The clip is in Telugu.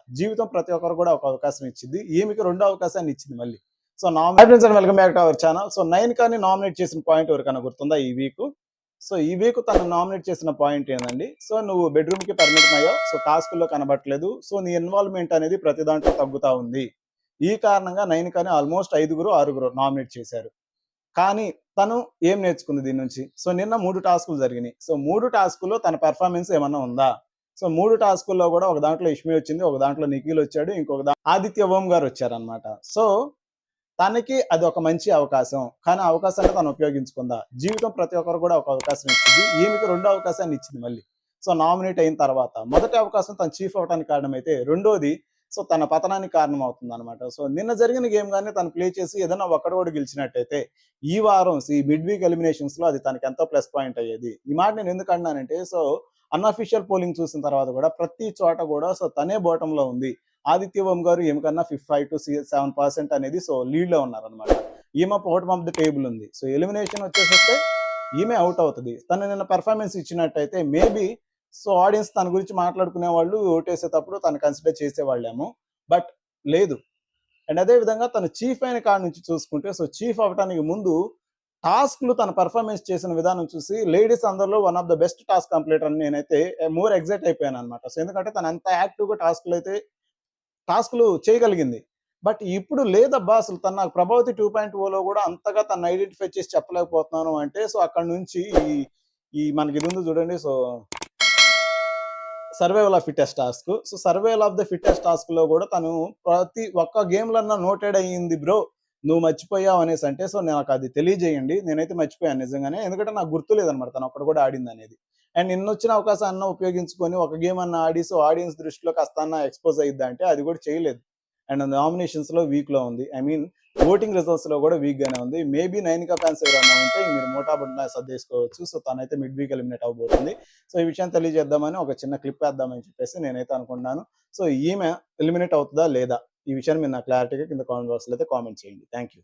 జీవితం ప్రతి ఒక్కరు కూడా ఒక అవకాశం ఇచ్చింది. ఈమెకి రెండో అవకాశాన్ని ఇచ్చింది మళ్ళీ. So nominations and welcome back to our channel. So 9 కానీ నామినేట్ చేసిన పాయింట్ ఎవరికైనా గుర్తుందా ఈ వీక్? సో ఈ వీక్ తను నామినేట్ చేసిన పాయింట్ ఏందండి, సో నువ్వు బెడ్రూమ్కి పరిమితం అయ్యావు, సో టాస్కుల్లో కనబట్టలేదు, సో నీ ఇన్వాల్వ్మెంట్ అనేది ప్రతి దాంట్లో తగ్గుతా ఉంది. ఈ కారణంగా 9 కానీ ఆల్మోస్ట్ 5-6 నామినేట్ చేశారు. కానీ తను ఏం నేర్చుకుంది దీని నుంచి? సో నిన్న 3 టాస్కులు జరిగినాయి. సో 3 టాస్కుల్లో తన పెర్ఫార్మెన్స్ ఏమన్నా ఉందా? సో 3 టాస్కుల్లో కూడా ఒక దాంట్లో ఇష్మి వచ్చింది, ఒక దాంట్లో నిఖిల్ వచ్చాడు, ఇంకొక ఆదిత్య ఓం గారు వచ్చారనమాట. సో తనకి అది ఒక మంచి అవకాశం, కానీ ఆ అవకాశాన్ని తను ఉపయోగించుకుందా? జీవితం ప్రతి ఒక్కరు కూడా ఒక అవకాశం ఇచ్చింది. ఈమెకి రెండో అవకాశాన్ని ఇచ్చింది మళ్ళీ. సో నామినేట్ అయిన తర్వాత మొదటి అవకాశం తను చీఫ్ అవడానికి కారణమైతే, రెండోది సో తన పతనానికి కారణం అవుతుంది అనమాట. సో నిన్న జరిగిన గేమ్ కానీ తను ప్లే చేసి ఏదైనా ఒక్కడు కూడా గెలిచినట్టయితే ఈ వారం ఈ మిడ్ వీక్ ఎలిమినేషన్స్ లో అది తనకి ఎంతో ప్లస్ పాయింట్ అయ్యేది. ఈ మాట నేను ఎందుకు అన్నానంటే, సో అన్అఫీషియల్ పోలింగ్ చూసిన తర్వాత కూడా ప్రతి చోట కూడా సో తనే బాటంలో ఉంది. ఆదిత్య ఓం గారు ఏమికన్నా 5-7% అనేది సో లీడ్ లో ఉన్నారనమాట. ఈమె బాటమ్ ఆఫ్ ద టేబుల్ ఉంది. సో ఎలిమినేషన్ వచ్చేసస్తే ఈమె అవుట్ అవుతుంది. తను నిన్న పెర్ఫార్మెన్స్ ఇచ్చినట్టయితే మేబీ సో ఆడియన్స్ తన గురించి మాట్లాడుకునే వాళ్ళు ఓటేసేటప్పుడు తను కన్సిడర్ చేసేవాళ్ళేమో, బట్ లేదు. అండ్ అదే విధంగా తను చీఫ్ అయిన కాడ నుంచి చూసుకుంటే, సో చీఫ్ అవడానికి ముందు టాస్క్లు తన పెర్ఫార్మెన్స్ చేసిన విధానం చూసి లేడీస్ అందరిలో one of the best task completer అని నేనైతే మోర్ ఎగ్జైట్ అయిపోయాను అనమాట. సో ఎందుకంటే తను అంత యాక్టివ్గా టాస్క్లు చేయగలిగింది. బట్ ఇప్పుడు లేదబ్బా, అసలు తను నాకు ప్రభావతి 2.0లో కూడా అంతగా తను ఐడెంటిఫై చేసి చెప్పలేకపోతున్నాను అంటే, సో అక్కడ నుంచి ఈ మనకి ఇది ఉంది చూడండి, so survival of fittest task. So survival of the fittest task లో కూడా తను ప్రతి ఒక్క గేమ్లన్నా నోటెడ్ అయ్యింది బ్రో, నువ్వు మర్చిపోయావు అనేసి అంటే, సో నాకు అది తెలియజేయండి. నేనైతే మర్చిపోయాను నిజంగానే, ఎందుకంటే నాకు గుర్తులేదనమాట తను అక్కడ కూడా ఆడింది అనేది. అండ్ నిన్న వచ్చిన అవకాశాన్ని ఉపయోగించుకొని ఒక గేమ్ అన్న ఆడి సో ఆడియన్స్ దృష్టిలో కాస్త ఎక్స్పోజ్ అయ్యిద్దా అంటే అది కూడా చేయలేదు. అండ్ నామినేషన్స్ లో వీక్ లో ఉంది, ఐ మీన్ ఓటింగ్ రిజల్ట్స్ లో కూడా వీక్ గానే ఉంది. మేబీ నైనికా ఫ్యాన్స్ ఎవరైనా ఉంటే మీరు మోటాబుట్టిన సర్దేసుకోవచ్చు. సో తనైతే మిడ్ వీక్ ఎలిమినేట్ అవబోతుంది. సో ఈ విషయాన్ని తెలియజేద్దామని ఒక చిన్న క్లిప్ వేద్దామని చెప్పేసి నేనైతే అనుకుంటున్నాను. సో ఈమె ఎలిమినేట్ అవుతుందా లేదా, ఈ విషయాన్ని మీరు నా క్లారిటీగా కింద కామెంట్ బాక్స్ లో అయితే కామెంట్ చేయండి. Thank you.